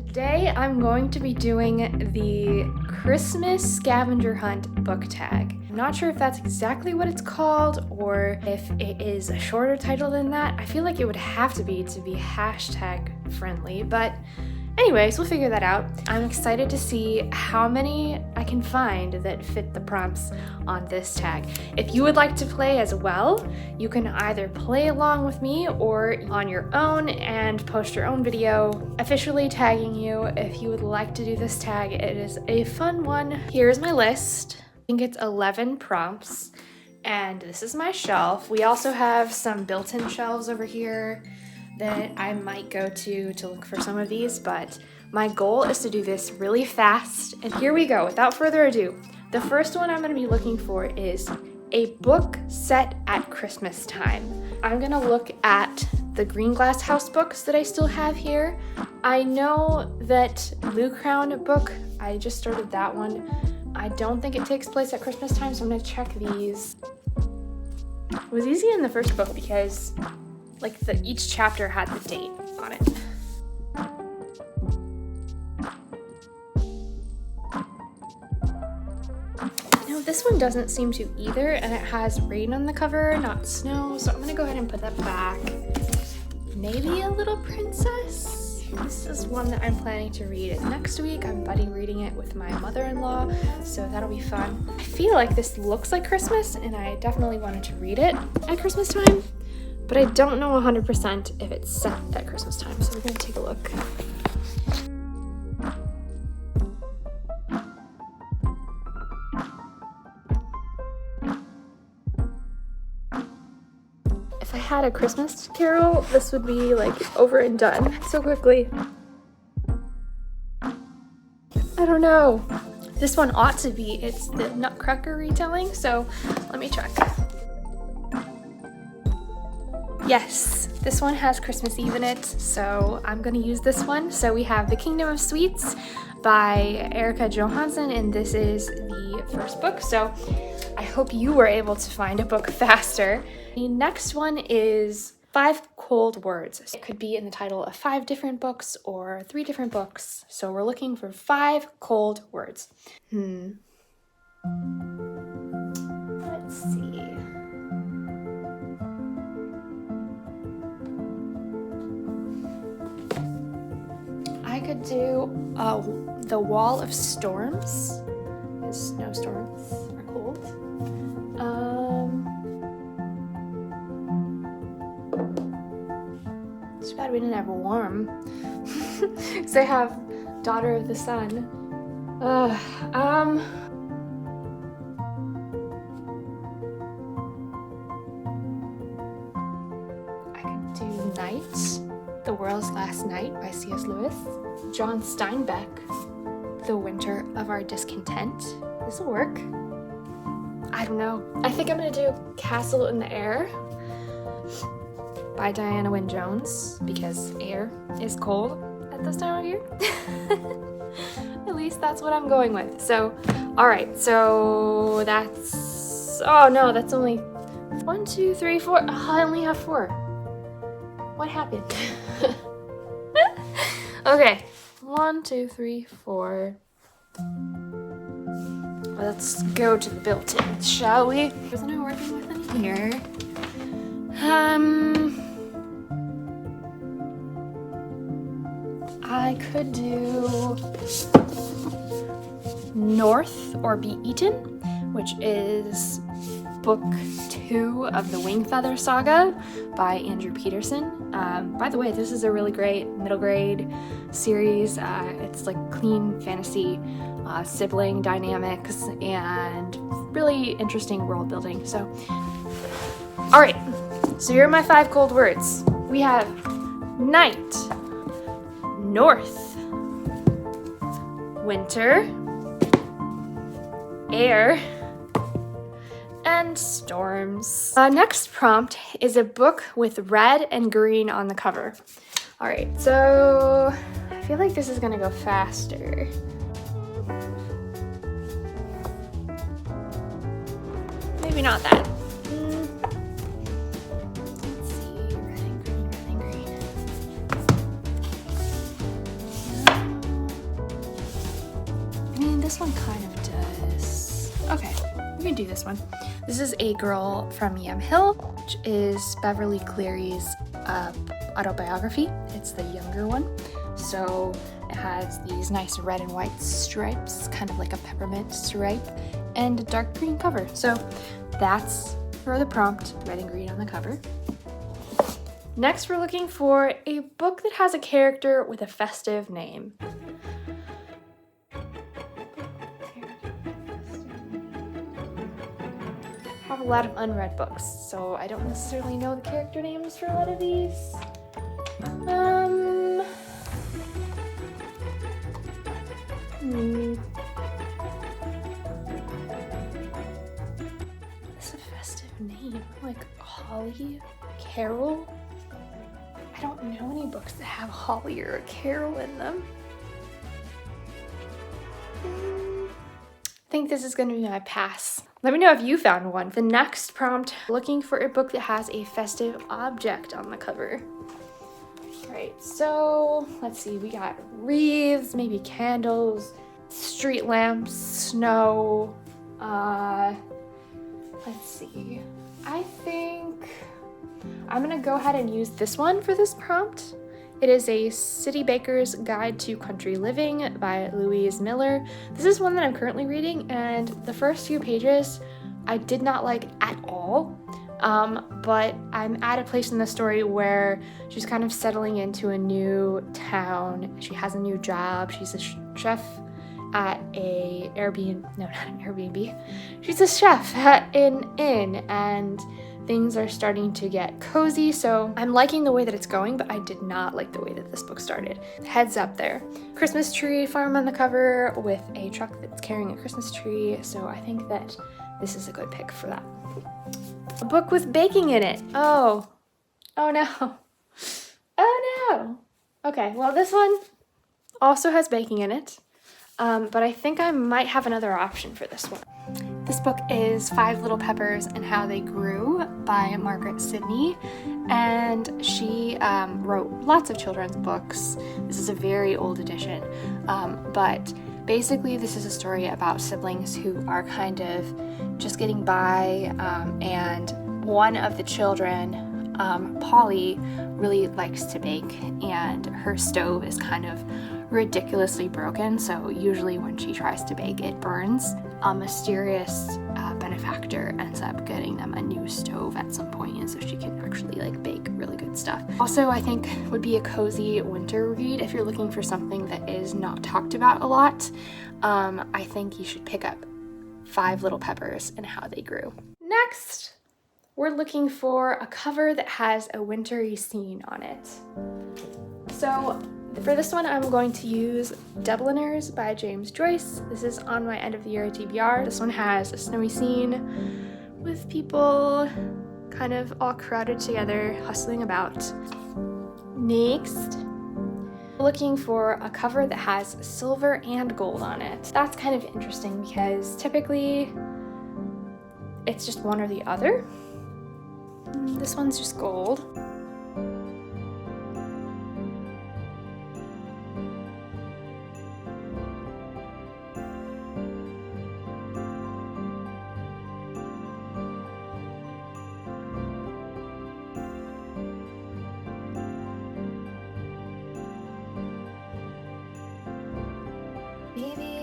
Today I'm going to be doing the Christmas Scavenger Hunt book tag. I'm not sure if that's exactly what it's called or if it is a shorter title than that. I feel like it would have to be hashtag friendly, but anyways, we'll figure that out. I'm excited to see how many I can find that fit the prompts on this tag. If you would like to play as well, you can either play along with me or on your own and post your own video officially tagging you. If you would like to do this tag, it is a fun one. Here's my list. I think it's 11 prompts, and this is my shelf. We also have some built-in shelves over here that I might go to look for some of these, but my goal is to do this really fast. And here we go, without further ado. The first one I'm gonna be looking for is a book set at Christmas time. I'm gonna look at the Green Glass House books that I still have here. I know that Blue Crown book, I just started that one. I don't think it takes place at Christmas time, so I'm gonna check these. It was easy in the first book because each chapter had the date on it. No, this one doesn't seem to either, and it has rain on the cover, not snow, so I'm gonna go ahead and put that back. Maybe a Little Princess? This is one that I'm planning to read next week. I'm buddy reading it with my mother-in-law, so that'll be fun. I feel like this looks like Christmas, and I definitely wanted to read it at Christmas time. But I don't know 100% if it's set at Christmas time, so we're gonna take a look. If I had a Christmas Carol, this would be over and done so quickly. I don't know. This one ought to be. It's the Nutcracker retelling, so let me check. Yes, this one has Christmas Eve in it, so I'm gonna use this one. So we have The Kingdom of Sweets by Erica Johansson, and this is the first book, so I hope you were able to find a book faster. The next one is 5 Cold Words. It could be in the title of 5 different books or 3 different books, so we're looking for 5 cold words. Let's see. I could do The Wall of Storms, because snowstorms are cold. Too bad we didn't have warm. So I have Daughter of the Sun. I could do Night, The World's Last Night by C.S. Lewis. John Steinbeck, The Winter of Our Discontent. This will work. I don't know. I think I'm gonna do Castle in the Air by Diana Wynne Jones, because air is cold at this time of year. At least that's what I'm going with. So, alright, so that's, oh no, that's only 1, 2, 3, 4. Oh, I only have 4. What happened? Okay, 1, 2, 3, 4. Let's go to the built-in, shall we? Wasn't I working with any here? I could do North or Be Eaten, which is book 2 of the Wingfeather Saga by Andrew Peterson. By the way, this is a really great middle grade series. It's clean fantasy, sibling dynamics, and really interesting world building. So, all right, so here are my 5 cold words. We have night, north, winter, air, and storms. Next prompt is a book with red and green on the cover. All right, so I feel like this is gonna go faster. Maybe not that. Let's see, red and green, red and green. this one kind of does. Okay, we can do this one. This is A Girl from Yamhill, which is Beverly Cleary's autobiography. It's the younger one. So it has these nice red and white stripes, kind of like a peppermint stripe, and a dark green cover. So that's for the prompt, red and green on the cover. Next, we're looking for a book that has a character with a festive name. I have a lot of unread books, so I don't necessarily know the character names for a lot of these. It's a festive name, like Holly, Carol. I don't know any books that have Holly or Carol in them. I think this is going to be my pass. Let me know if you found one. The next prompt, looking for a book that has a festive object on the cover. Right, so let's see, we got wreaths, maybe candles, street lamps, snow. Let's see. I think I'm gonna go ahead and use this one for this prompt. It is a City Baker's Guide to Country Living by Louise Miller. This is one that I'm currently reading, and the first few pages I did not like at all. But I'm at a place in the story where she's kind of settling into a new town. She has a new job. She's a chef at a Airbnb. No, not an Airbnb. She's a chef at an inn, and things are starting to get cozy. So I'm liking the way that it's going, but I did not like the way that this book started. Heads up there. Christmas tree farm on the cover with a truck that's carrying a Christmas tree. So I think that this is a good pick for that. A book with baking in it. Oh no. Oh no. Okay, well this one also has baking in it, but I think I might have another option for this one. This book is 5 Little Peppers and How They Grew by Margaret Sidney, and she wrote lots of children's books. This is a very old edition, but basically this is a story about siblings who are kind of just getting by, and one of the children, Polly, really likes to bake, and her stove is kind of ridiculously broken, so usually when she tries to bake it burns. A mysterious benefactor ends up getting them a new stove at some point, and so she can actually like bake really good stuff. Also, I think would be a cozy winter read if you're looking for something that is not talked about a lot. I think you should pick up 5 Little Peppers and How They Grew. Next, we're looking for a cover that has a wintry scene on it. So for this one, I'm going to use Dubliners by James Joyce. This is on my end of the year TBR. This one has a snowy scene with people kind of all crowded together, hustling about. Next, looking for a cover that has silver and gold on it. That's kind of interesting because typically it's just one or the other. This one's just gold. Maybe.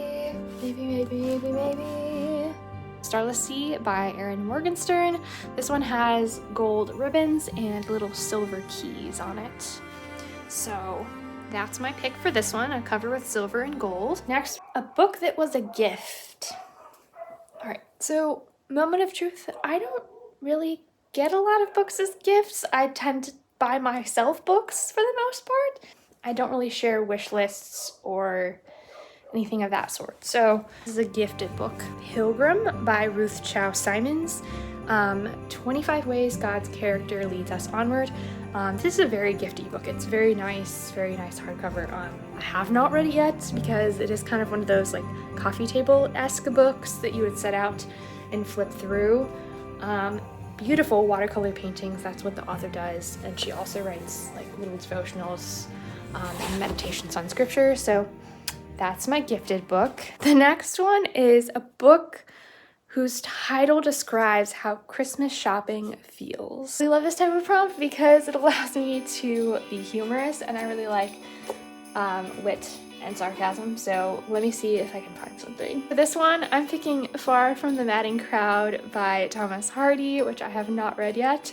Starless Sea by Erin Morgenstern. This one has gold ribbons and little silver keys on it. So that's my pick for this one, a cover with silver and gold. Next, a book that was a gift. All right, so moment of truth, I don't really get a lot of books as gifts. I tend to buy myself books for the most part. I don't really share wish lists or anything of that sort. So this is a gifted book. Pilgrim by Ruth Chow Simons. 25 Ways God's Character Leads Us Onward. This is a very gifty book. It's very nice hardcover. I have not read it yet because it is kind of one of those like coffee table-esque books that you would set out and flip through. Beautiful watercolor paintings, that's what the author does. And she also writes like little devotionals and meditations on scripture. So That's my gifted book. The next one is a book whose title describes how Christmas shopping feels. I love this type of prompt because it allows me to be humorous, and I really like wit and sarcasm, so let me see if I can find something. For this one, I'm picking Far from the Madding Crowd by Thomas Hardy, which I have not read yet,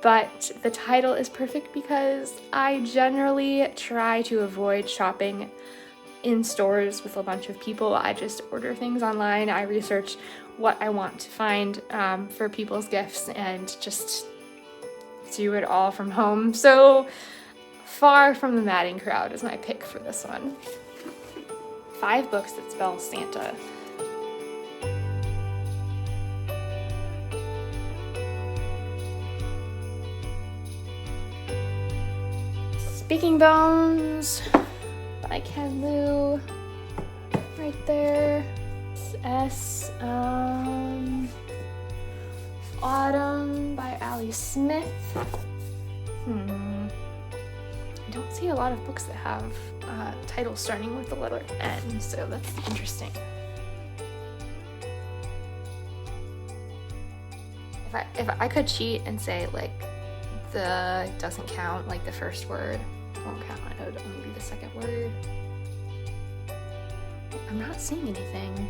but the title is perfect because I generally try to avoid shopping in stores with a bunch of people. I just order things online. I research what I want to find for people's gifts and just do it all from home. So Far from the Madding Crowd is my pick for this one. 5 books that spell Santa. Speaking Bones by Ken Liu, right there. Autumn by Ali Smith. I don't see a lot of books that have titles starting with the letter N, so that's interesting. If I could cheat and say like the doesn't count, like the first word won't count, it would only be the second word. I'm not seeing anything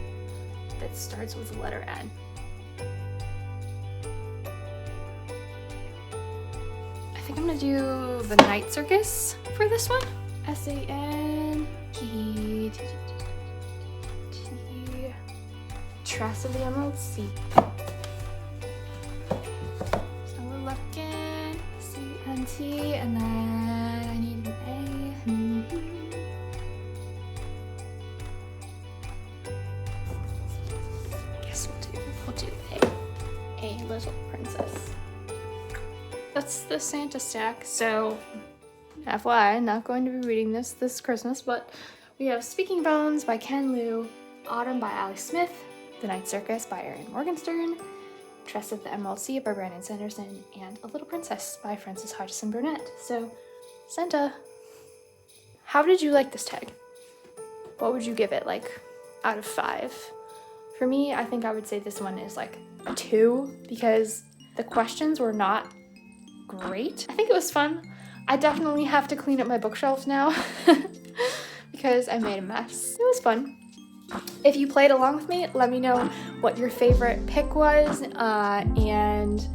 that starts with the letter N. I think I'm gonna do The Night Circus for this one. S-A-N-T-T. Trust of the Emerald Sea. So we're looking C-N-T, and then I need an A. Guess we'll do A Little Princess. That's the Santa stack, so FYI, not going to be reading this Christmas, but we have Speaking Bones by Ken Liu, Autumn by Ali Smith, The Night Circus by Erin Morgenstern, Tress of the Emerald Sea by Brandon Sanderson, and A Little Princess by Frances Hodgson Burnett. So, Santa, how did you like this tag? What would you give it, like, out of 5? For me, I think I would say this one is like a 2, because the questions were not great. I think it was fun. I definitely have to clean up my bookshelves now because I made a mess. It was fun. If you played along with me, let me know what your favorite pick was, and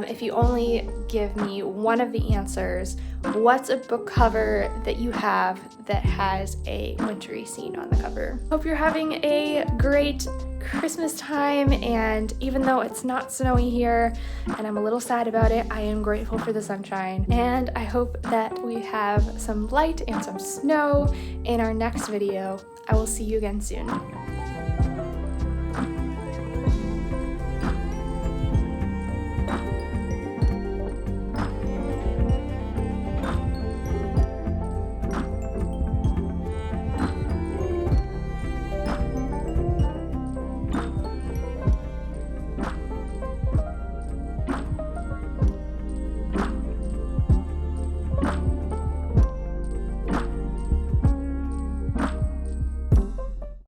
if you only give me one of the answers, what's a book cover that you have that has a wintry scene on the cover? Hope you're having a great Christmas time, and even though it's not snowy here and I'm a little sad about it, I am grateful for the sunshine, and I hope that we have some light and some snow in our next video. I will see you again soon.